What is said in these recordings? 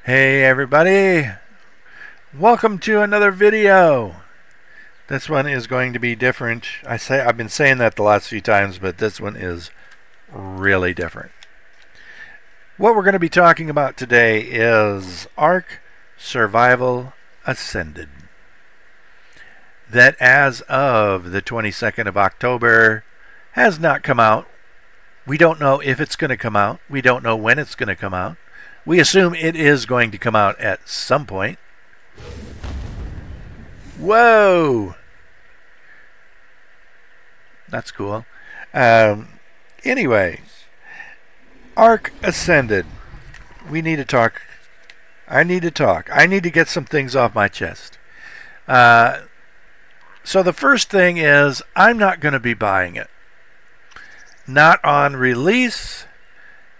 Hey everybody, welcome to another video. This one is going to be different. I've been saying that the last few times, but this one is really different. What we're going to be talking about today is Ark Survival Ascended. That as of the 22nd of October has not come out. We don't know if it's going to come out. We don't know when it's going to come out. We assume it is going to come out at some point. Whoa! That's cool. Anyway, Ark Ascended. We need to talk. I need to talk. I need to get some things off my chest. So the first thing is, I'm not going to be buying it. Not on release.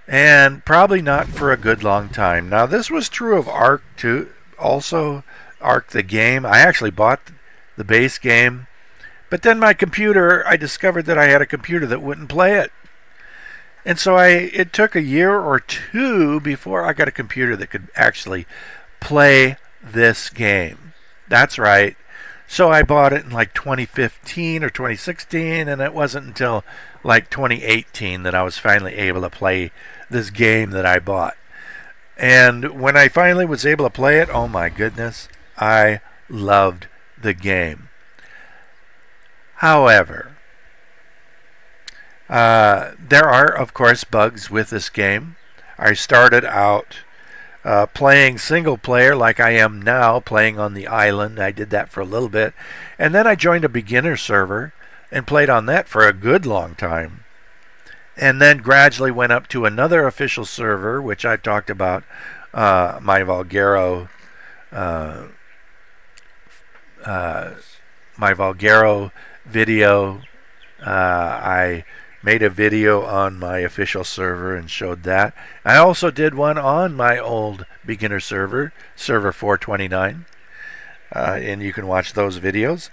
And probably not for a good long time. Now, this was true of Ark too. Also, Ark the game. I actually bought the base game. But then my computer, I discovered that I had a computer that wouldn't play it. And so it took a year or two before I got a computer that could actually play this game. That's right. So I bought it in like 2015 or 2016, and it wasn't until like 2018 that I was finally able to play this game that I bought. And when I finally was able to play it, oh my goodness, I loved the game. However, there are, of course, bugs with this game. I started out playing single player like I am now, playing on the island. I did that for a little bit. And then I joined a beginner server and played on that for a good long time. And then gradually went up to another official server, which I've talked about, my Valguero video. I made a video on my official server and showed that. I also did one on my old beginner server, server 429, and you can watch those videos.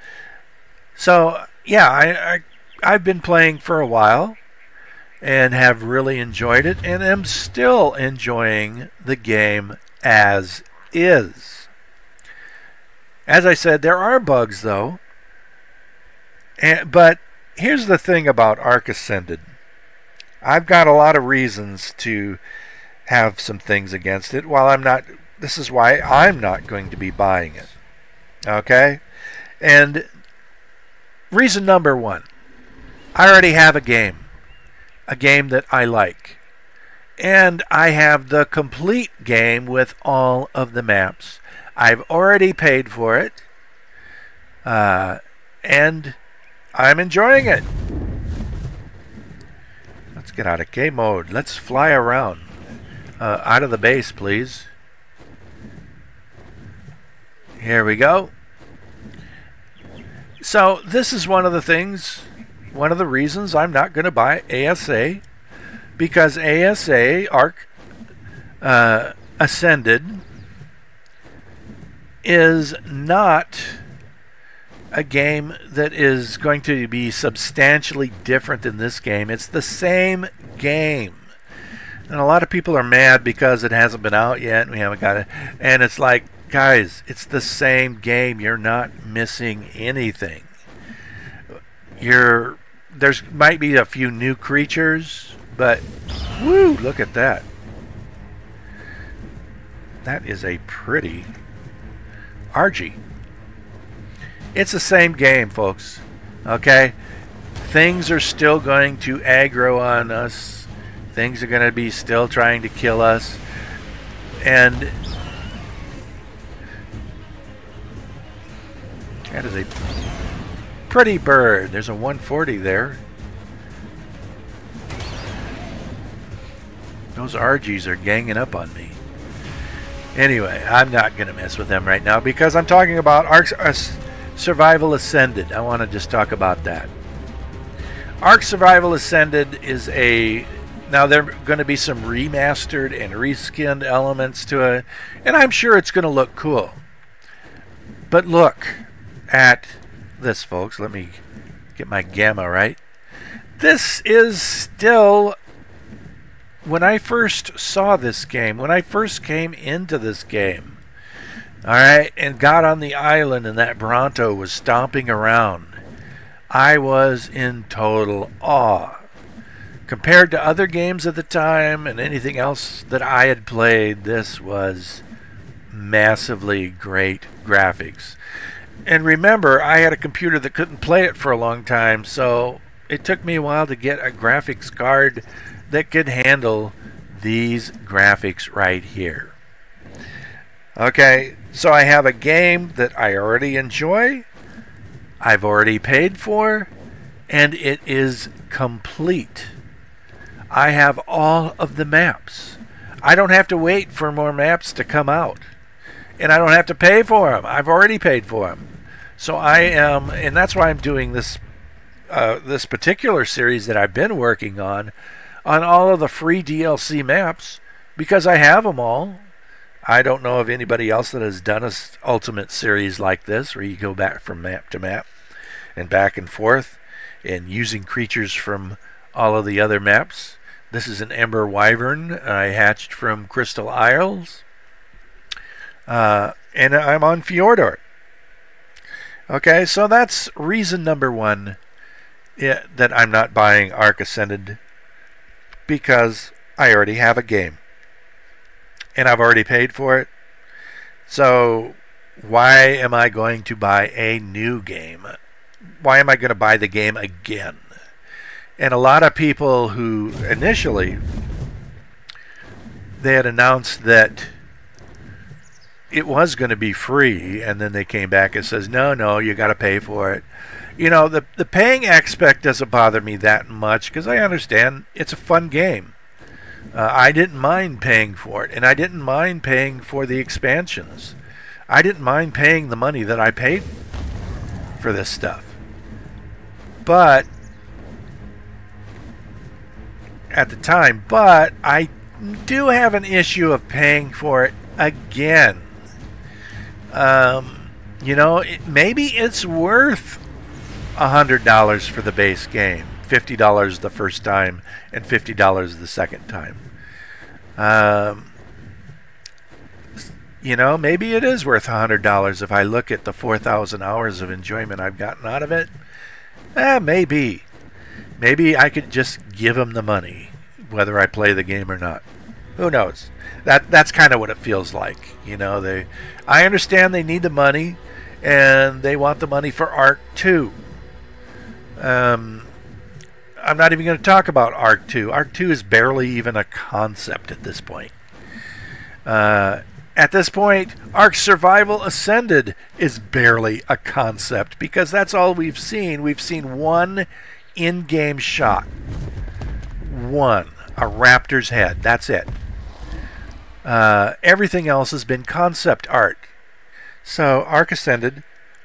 So yeah, I've been playing for a while and have really enjoyed it, and am still enjoying the game as is. As I said, there are bugs though, but here's the thing about Ark Ascended. I've got a lot of reasons to have some things against it. This is why I'm not going to be buying it. Okay? And reason number one, I already have a game that I like. And I have the complete game with all of the maps. I've already paid for it. And I'm enjoying it. Let's get out of K mode. Let's fly around. Out of the base, please. Here we go. So this is one of the reasons I'm not going to buy ASA, because ASA, Ark Ascended, is not a game that is going to be substantially different than this game. It's the same game. And a lot of people are mad because it hasn't been out yet and we haven't got it. And it's like, guys, it's the same game. You're not missing anything. There's might be a few new creatures, but woo, look at that. That is a pretty Argy. It's the same game, folks. Okay? Things are still going to aggro on us. Things are going to be still trying to kill us. And that is a pretty bird. There's a 140 there. Those RGs are ganging up on me. Anyway, I'm not going to mess with them right now because I'm talking about Ark Survival Ascended. I want to just talk about that. Ark Survival Ascended is now there are going to be some remastered and reskinned elements to it, and I'm sure it's going to look cool. But look at this, folks. Let me get my gamma right. This is still when I first saw this game, when I first came into this game, all right, and got on the island and that Bronto was stomping around, I was in total awe. Compared to other games at the time and anything else that I had played, this was massively great graphics. And remember, I had a computer that couldn't play it for a long time, so it took me a while to get a graphics card that could handle these graphics right here. Okay, so I have a game that I already enjoy, I've already paid for, and it is complete. I have all of the maps. I don't have to wait for more maps to come out. And I don't have to pay for them. I've already paid for them. So I am, and that's why I'm doing this this particular series that I've been working on all of the free DLC maps, because I have them all. I don't know of anybody else that has done an ultimate series like this, where you go back from map to map and back and forth and using creatures from all of the other maps. This is an Ember Wyvern I hatched from Crystal Isles. And I'm on Fjordor. Okay, so that's reason number one that I'm not buying Ark Ascended, because I already have a game. And I've already paid for it. So why am I going to buy a new game? Why am I going to buy the game again? And a lot of people who initially, they had announced that it was going to be free, and then they came back and says, no, you got to pay for it. You know, the paying aspect doesn't bother me that much, because I understand it's a fun game. I didn't mind paying for it, and I didn't mind paying for the expansions. I didn't mind paying the money that I paid for this stuff. But at the time, but I do have an issue of paying for it again. You know, maybe it's worth $100 for the base game, $50 the first time, and $50 the second time. You know, maybe it is worth $100 if I look at the 4,000 hours of enjoyment I've gotten out of it. Maybe. Maybe I could just give them the money, whether I play the game or not. Who knows? That's kind of what it feels like. You know, I understand they need the money, and they want the money for Ark 2. I'm not even going to talk about Ark 2. Ark 2 is barely even a concept at this point. At this point, Ark Survival Ascended is barely a concept, because that's all we've seen. We've seen one in-game shot. One. A raptor's head. That's it. Everything else has been concept art. So Ark Ascended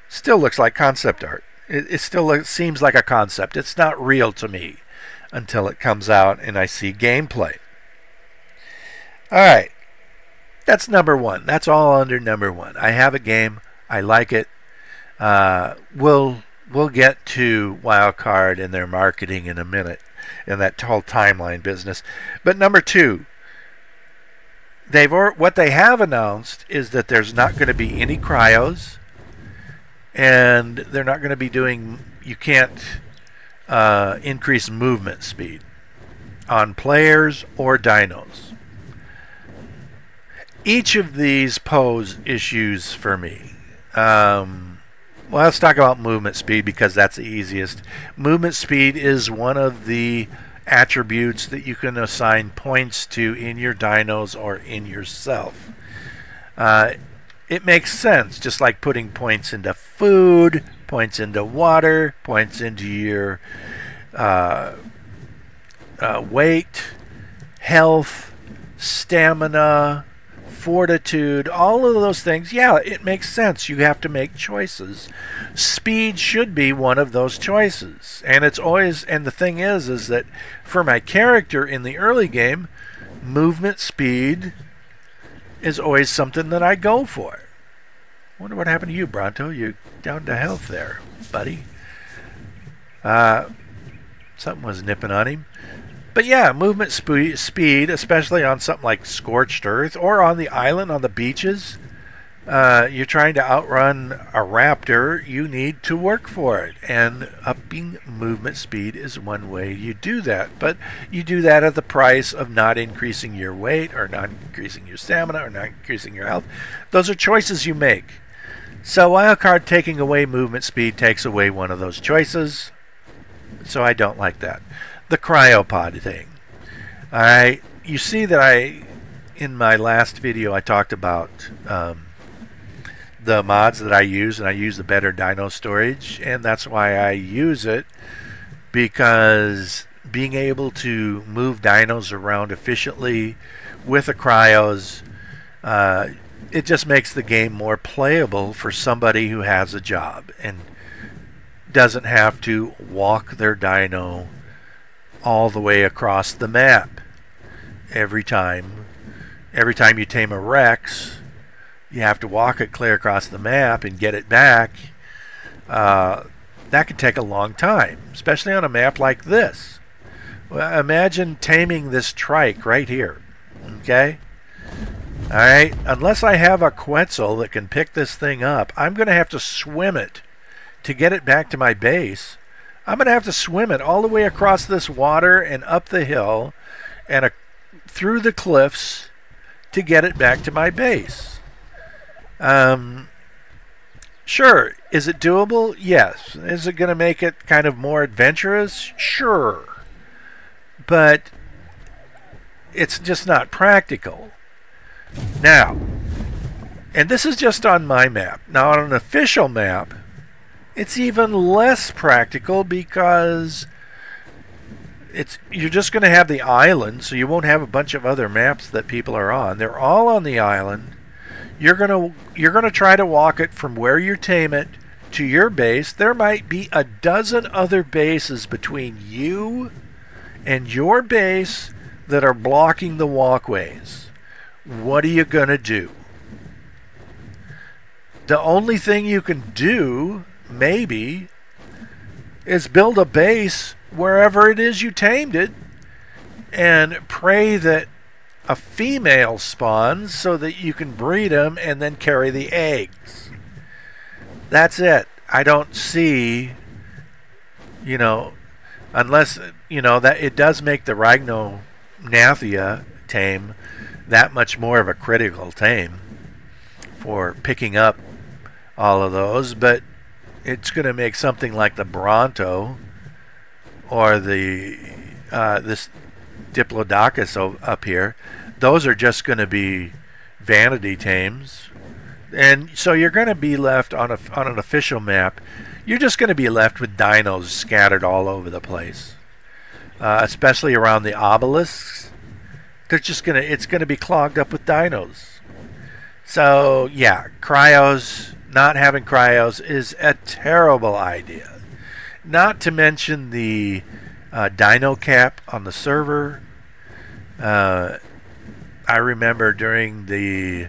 still looks like concept art. It still seems like a concept. It's not real to me until it comes out and I see gameplay. Alright. That's number one. That's all under number one. I have a game. I like it. We'll get to Wildcard and their marketing in a minute, and that whole timeline business. But number two, what they have announced is that there's not going to be any cryos, and they're not going to be doing, you can't increase movement speed on players or dinos. Each of these pose issues for me. Well, let's talk about movement speed, because that's the easiest. Movement speed is one of the attributes that you can assign points to in your dinos or in yourself. It makes sense, just like putting points into food, points into water, points into your weight, health, stamina, fortitude, all of those things. Yeah, it makes sense. You have to make choices. Speed should be one of those choices. And it's always, and the thing is that for my character in the early game, movement speed is always something that I go for. Wonder what happened to you, Bronto. You're down to health there, buddy. Something was nipping on him. But yeah, movement speed, especially on something like Scorched Earth or on the island, on the beaches, you're trying to outrun a raptor, you need to work for it. And upping movement speed is one way you do that. But you do that at the price of not increasing your weight or not increasing your stamina or not increasing your health. Those are choices you make. So Wildcard taking away movement speed takes away one of those choices. So I don't like that. The cryopod thing. Alright, you see that in my last video I talked about the mods that I use, and I use the better dino storage, and that's why I use it, because being able to move dinos around efficiently with the cryos, it just makes the game more playable for somebody who has a job and doesn't have to walk their dino all the way across the map every time. Every time you tame a Rex, you have to walk it clear across the map and get it back. That could take a long time, especially on a map like this. Well, imagine taming this trike right here. Okay? Alright, unless I have a Quetzal that can pick this thing up, I'm going to have to swim it to get it back to my base. I'm going to have to swim it all the way across this water and up the hill and through the cliffs to get it back to my base. Sure, is it doable? Yes. Is it going to make it kind of more adventurous? Sure. But it's just not practical. Now, and this is just on my map. Now, on an official map, it's even less practical because you're just going to have the island, so you won't have a bunch of other maps that people are on. They're all on the island. You're going to try to walk it from where you tame it to your base. There might be a dozen other bases between you and your base that are blocking the walkways. What are you going to do? The only thing you can do, maybe, is build a base wherever it is you tamed it and pray that a female spawns so that you can breed them and then carry the eggs. That's it. I don't see, unless, that it does make the Rhygnonathia tame that much more of a critical tame for picking up all of those, but it's going to make something like the Bronto or the this Diplodocus up here, those are just going to be vanity tames. And so you're going to be left on an official map, you're just going to be left with dinos scattered all over the place, especially around the obelisks. It's going to be clogged up with dinos. So yeah, not having cryos is a terrible idea. Not to mention the dino cap on the server. I remember during the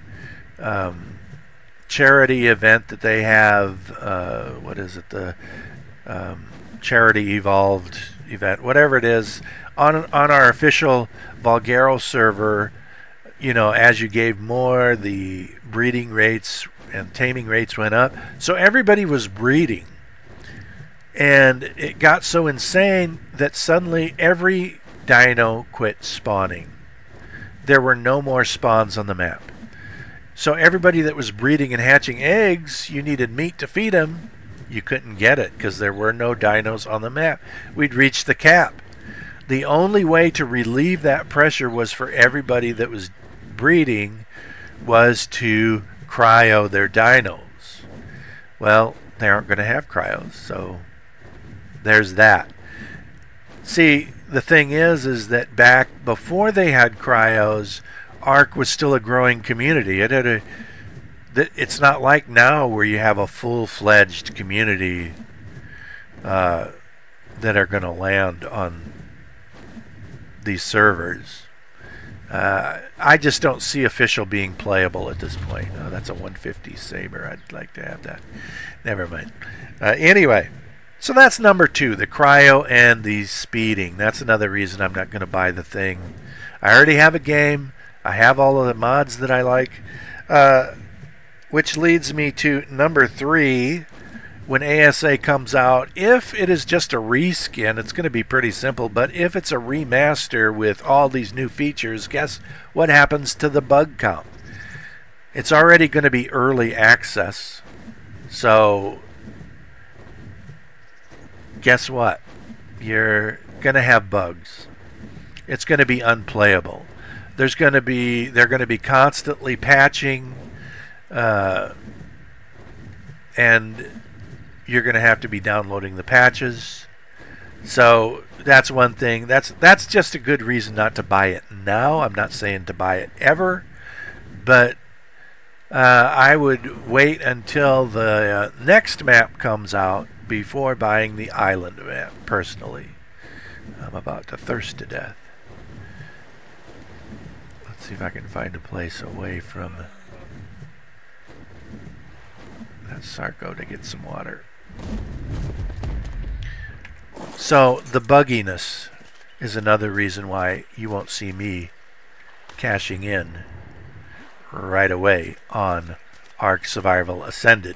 charity event that they have, the Charity Evolved event, whatever it is, on our official Vulgaro server, as you gave more, the breeding rates and taming rates went up. So everybody was breeding. And it got so insane that suddenly every dino quit spawning. There were no more spawns on the map. So everybody that was breeding and hatching eggs, you needed meat to feed them. You couldn't get it because there were no dinos on the map. We'd reached the cap. The only way to relieve that pressure was for everybody that was breeding was to cryo their dinos. Well, they aren't going to have cryos, so there's that. See, the thing is that back before they had cryos, Ark was still a growing community. It's not like now where you have a full-fledged community that are going to land on these servers. I just don't see official being playable at this point. That's a 150 Saber. I'd like to have that. Never mind. Anyway, So that's number 2, the cryo and the speeding. That's another reason I'm not going to buy the thing. I already have a game. I have all of the mods that I like. Which leads me to number 3. When ASA comes out, if it is just a reskin, it's going to be pretty simple. But if it's a remaster with all these new features, guess what happens to the bug count? It's already going to be early access. So guess what? You're going to have bugs. It's going to be unplayable. They're going to be constantly patching, and you're going to have to be downloading the patches. So that's one thing. That's just a good reason not to buy it now. I'm not saying to buy it ever, but I would wait until the next map comes out before buying the island map, personally. I'm about to thirst to death. Let's see if I can find a place away from that Sarco to get some water. So the bugginess is another reason why you won't see me cashing in right away on Ark Survival Ascended,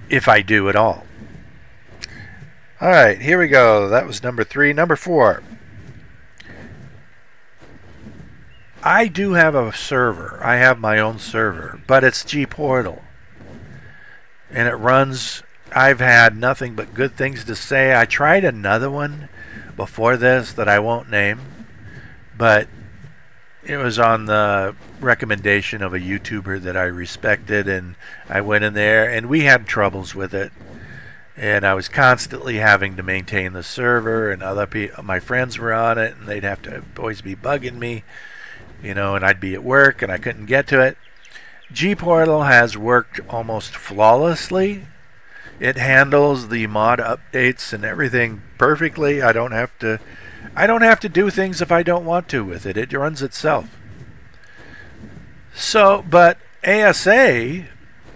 if I do at all. Alright, here we go. That was number 3. Number 4. I do have a server. I have my own server, but it's G-Portal. And it runs, I've had nothing but good things to say. I tried another one before this that I won't name, but it was on the recommendation of a YouTuber that I respected, and I went in there and we had troubles with it. And I was constantly having to maintain the server, and other people, my friends were on it, and they'd have to always be bugging me, you know, and I'd be at work and I couldn't get to it. G-Portal has worked almost flawlessly. It handles the mod updates and everything perfectly. I don't have to do things if I don't want to with it. It runs itself. So, but ASA,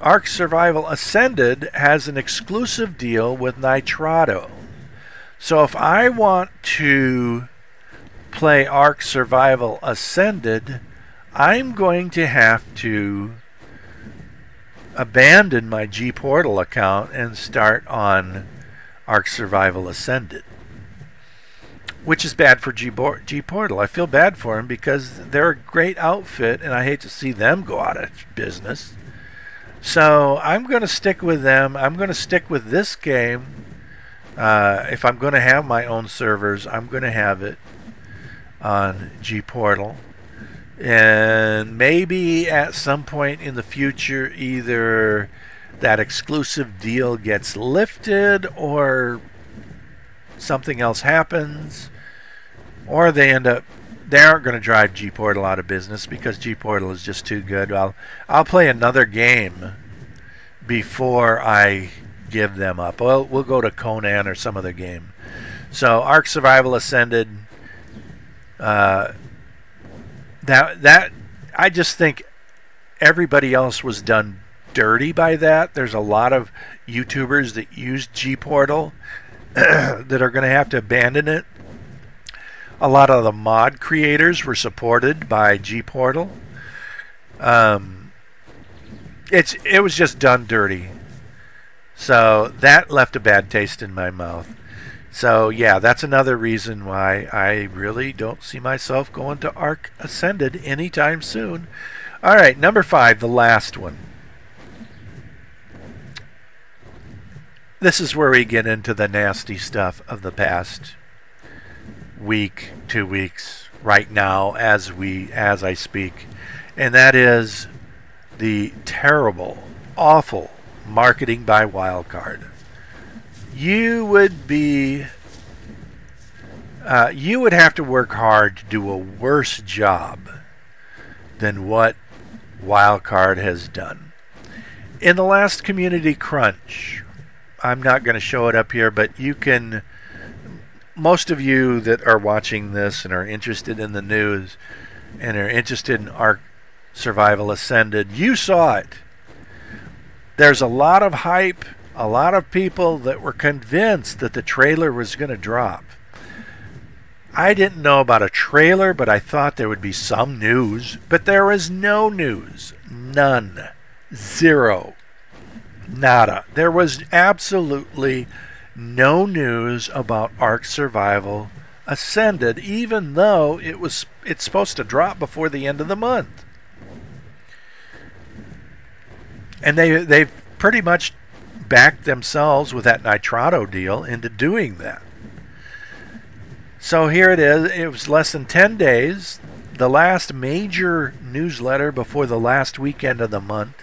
Ark Survival Ascended, has an exclusive deal with Nitrado. So if I want to play Ark Survival Ascended, I'm going to have to abandon my G-Portal account and start on Ark Survival Ascended, which is bad for G-Portal. I feel bad for them because they're a great outfit and I hate to see them go out of business. So I'm going to stick with them. I'm going to stick with this game. If I'm going to have my own servers, I'm going to have it on G-Portal. And maybe at some point in the future, either that exclusive deal gets lifted or something else happens, or they aren't going to drive G-Portal out of business because G-Portal is just too good. I'll play another game before I give them up. Well, we'll go to Conan or some other game. So Ark Survival Ascended, that I just think everybody else was done dirty by that. There's a lot of YouTubers that use G-Portal that are going to have to abandon it. A lot of the mod creators were supported by G-Portal. It was just done dirty. So that left a bad taste in my mouth. So yeah, that's another reason why I really don't see myself going to Ark Ascended anytime soon. Alright, number 5, the last one. This is where we get into the nasty stuff of the past week, 2 weeks, right now as I speak. And that is the terrible, awful marketing by Wildcard. You would have to work hard to do a worse job than what Wildcard has done. In the last community crunch, I'm not going to show it up here, but you can, most of you that are watching this and are interested in the news and are interested in Ark Survival Ascended, you saw it. There's a lot of hype a lot of people that were convinced that the trailer was going to drop. I didn't know about a trailer, but I thought there would be some news. But there was no news. None. Zero. Nada. There was absolutely no news about Ark Survival Ascended, even though it's supposed to drop before the end of the month. And they've pretty much backed themselves with that Nitrado deal into doing that. So here it is. It was less than 10 days, the last major newsletter before the last weekend of the month.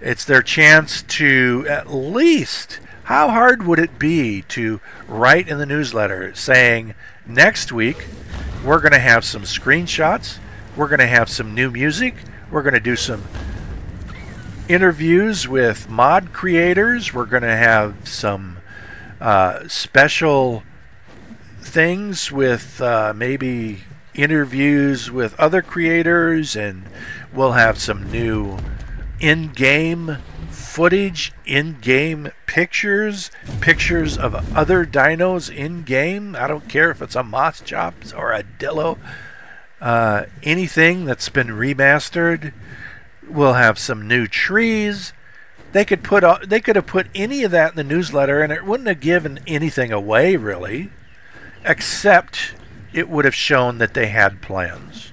It's their chance to at least, how hard would it be to write in the newsletter saying, next week we're going to have some screenshots, we're going to have some new music, we're going to do some interviews with mod creators, we're going to have some special things with maybe interviews with other creators, and we'll have some new in-game footage, in-game pictures of other dinos in-game. I don't care if it's a Moss Chops or a Dillo, anything that's been remastered. We'll have some new trees. They could have put any of that in the newsletter, and it wouldn't have given anything away really, except it would have shown that they had plans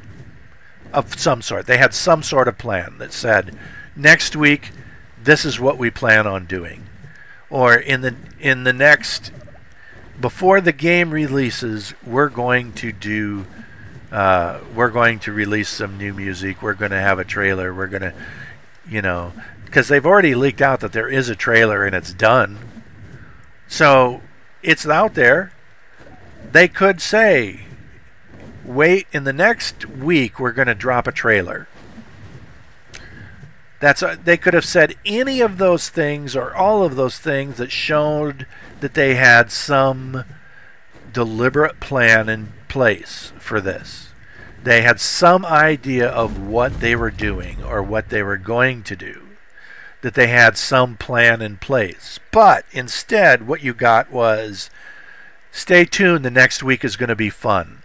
of some sort. They had some sort of plan that said, next week, this is what we plan on doing. Or in the next, before the game releases, we're going to release some new music. We're going to have a trailer. We're going to, because they've already leaked out that there is a trailer and it's done. So it's out there. They could say, wait, in the next week we're going to drop a trailer. They could have said any of those things or all of those things that showed that they had some deliberate plan in place for this. They had some idea of what they were doing or what they were going to do. That they had some plan in place. But instead, what you got was, stay tuned, the next week is going to be fun.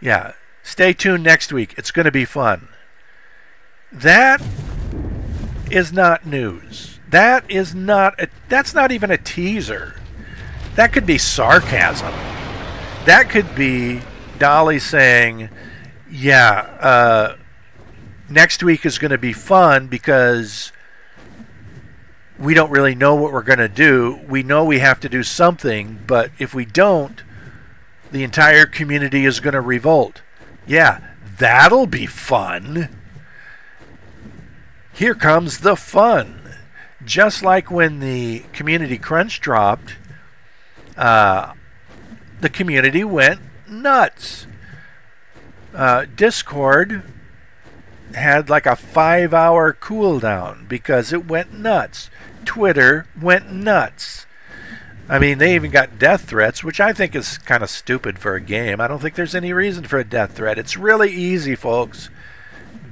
Yeah, stay tuned next week, it's going to be fun. That is not news. That's not even a teaser. That could be sarcasm. That could be Dolly saying, yeah, next week is going to be fun because we don't really know what we're going to do. We know we have to do something, but if we don't, the entire community is going to revolt. Yeah, that'll be fun. Here comes the fun. Just like when the community crunch dropped, the community went nuts. Discord had like a 5-hour cooldown because it went nuts. Twitter went nuts. I mean, they even got death threats, which I think is kind of stupid for a game. I don't think there's any reason for a death threat. It's really easy, folks.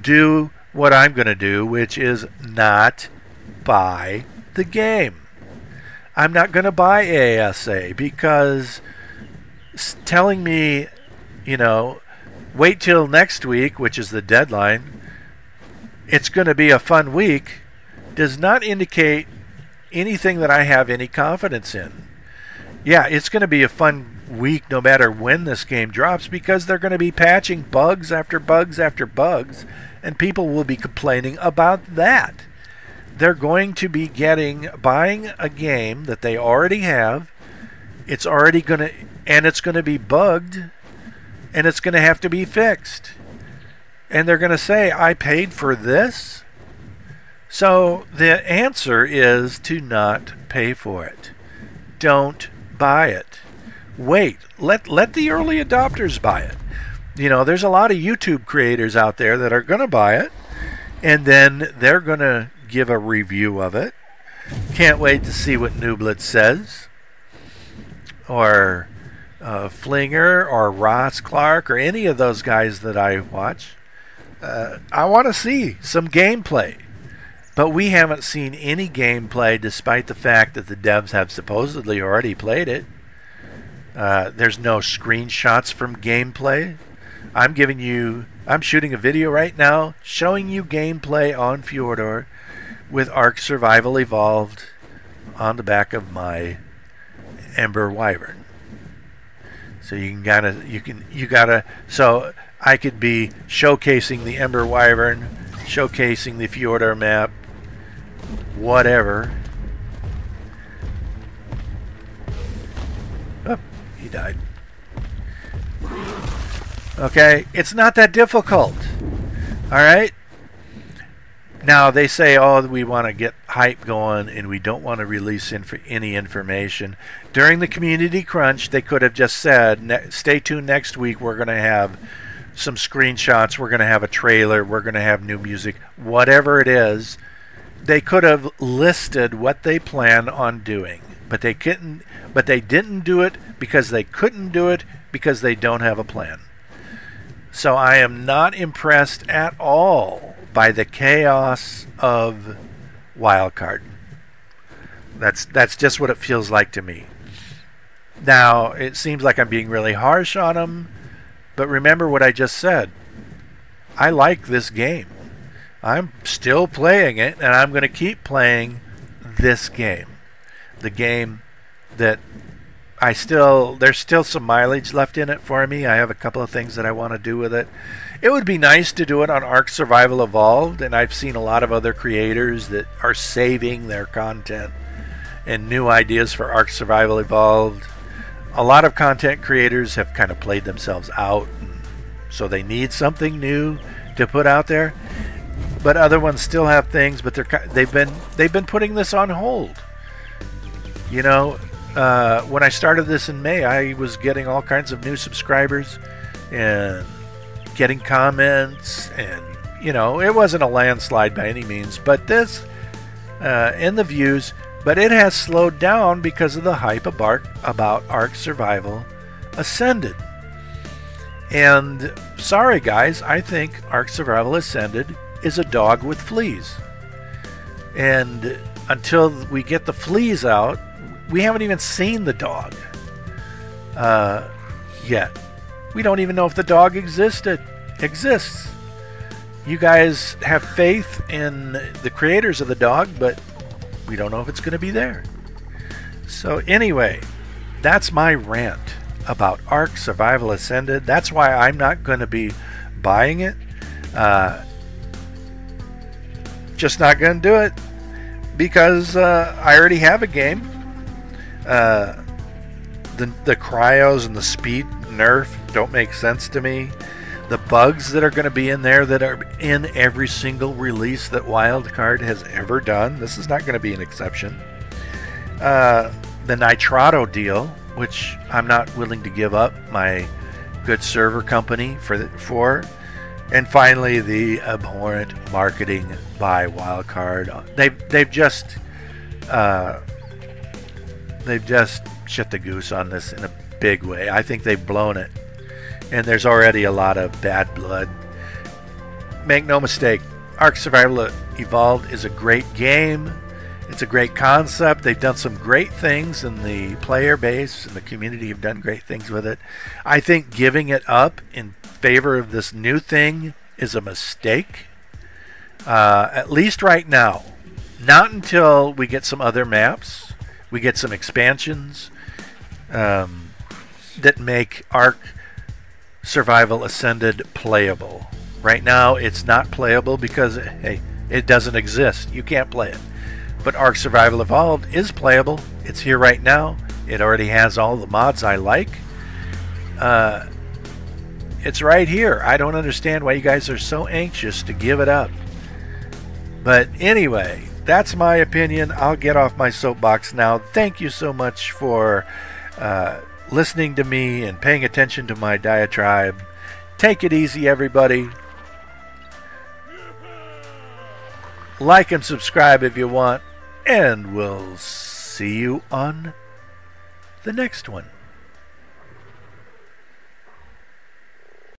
Do what I'm going to do, which is not buy the game. I'm not going to buy ASA because telling me, wait till next week, which is the deadline, it's going to be a fun week, does not indicate anything that I have any confidence in. Yeah, it's going to be a fun week no matter when this game drops because they're going to be patching bugs after bugs after bugs, and people will be complaining about that. They're going to be buying a game that they already have. It's already going to, and it's going to be bugged, and it's going to have to be fixed. And they're going to say, I paid for this? So the answer is to not pay for it. Don't buy it. Wait. Let the early adopters buy it. There's a lot of YouTube creators out there that are going to buy it, and then they're going to give a review of it. Can't wait to see what Nooblet says, or Flinger, or Ross Clark, or any of those guys that I watch. I want to see some gameplay. But we haven't seen any gameplay, despite the fact that the devs have supposedly already played it. There's no screenshots from gameplay. I'm shooting a video right now showing you gameplay on Fjordor with Ark Survival Evolved on the back of my Ember Wyvern. So so I could be showcasing the Ember Wyvern, showcasing the Fjordor map, whatever. Oh, he died. Okay, it's not that difficult. Alright? Now, they say, oh, we want to get hype going and we don't want to release any information. During the community crunch, they could have just said, stay tuned next week, we're going to have some screenshots, we're going to have a trailer, we're going to have new music, whatever it is. They could have listed what they plan on doing, but they didn't do it because they couldn't do it because they don't have a plan. So I am not impressed at all by the chaos of Wildcard. That's just what it feels like to me. Now, it seems like I'm being really harsh on them, but remember what I just said. I like this game. I'm still playing it, and I'm going to keep playing this game. The game that there's still some mileage left in it for me. I have a couple of things that I want to do with it. It would be nice to do it on Ark Survival Evolved, and I've seen a lot of other creators that are saving their content and new ideas for Ark Survival Evolved. A lot of content creators have kind of played themselves out, so they need something new to put out there. But other ones still have things, but they've been putting this on hold. You know, when I started this in May, I was getting all kinds of new subscribers and getting comments, and you know, it wasn't a landslide by any means, but this in the views, but it has slowed down because of the hype about Ark Survival Ascended. And sorry guys, I think Ark Survival Ascended is a dog with fleas. And until we get the fleas out, we haven't even seen the dog yet. We don't even know if the dog exists. You guys have faith in the creators of the dog, but we don't know if it's going to be there. So anyway, that's my rant about Ark Survival Ascended. That's why I'm not going to be buying it. Just not going to do it because I already have a game. The cryos and the speed nerf don't make sense to me. The bugs that are going to be in there that are in every single release that Wildcard has ever done, this is not going to be an exception. The Nitrado deal, which I'm not willing to give up my good server company for. And finally, the abhorrent marketing by Wildcard. They've just shit the goose on this in a big way. I think they've blown it, and there's already a lot of bad blood. Make no mistake, Ark Survival Evolved is a great game. It's a great concept. They've done some great things in the player base, and the community have done great things with it. I think giving it up in favor of this new thing is a mistake. At least right now. Not until we get some other maps. We get some expansions that make Ark Survival Ascended playable. Right now it's not playable because, hey, it doesn't exist. You can't play it. But Ark Survival Evolved is playable. It's here right now. It already has all the mods I like. It's right here. I don't understand why you guys are so anxious to give it up. But anyway, that's my opinion. I'll get off my soapbox now. Thank you so much for listening to me and paying attention to my diatribe. Take it easy, everybody. Like and subscribe if you want, and we'll see you on the next one.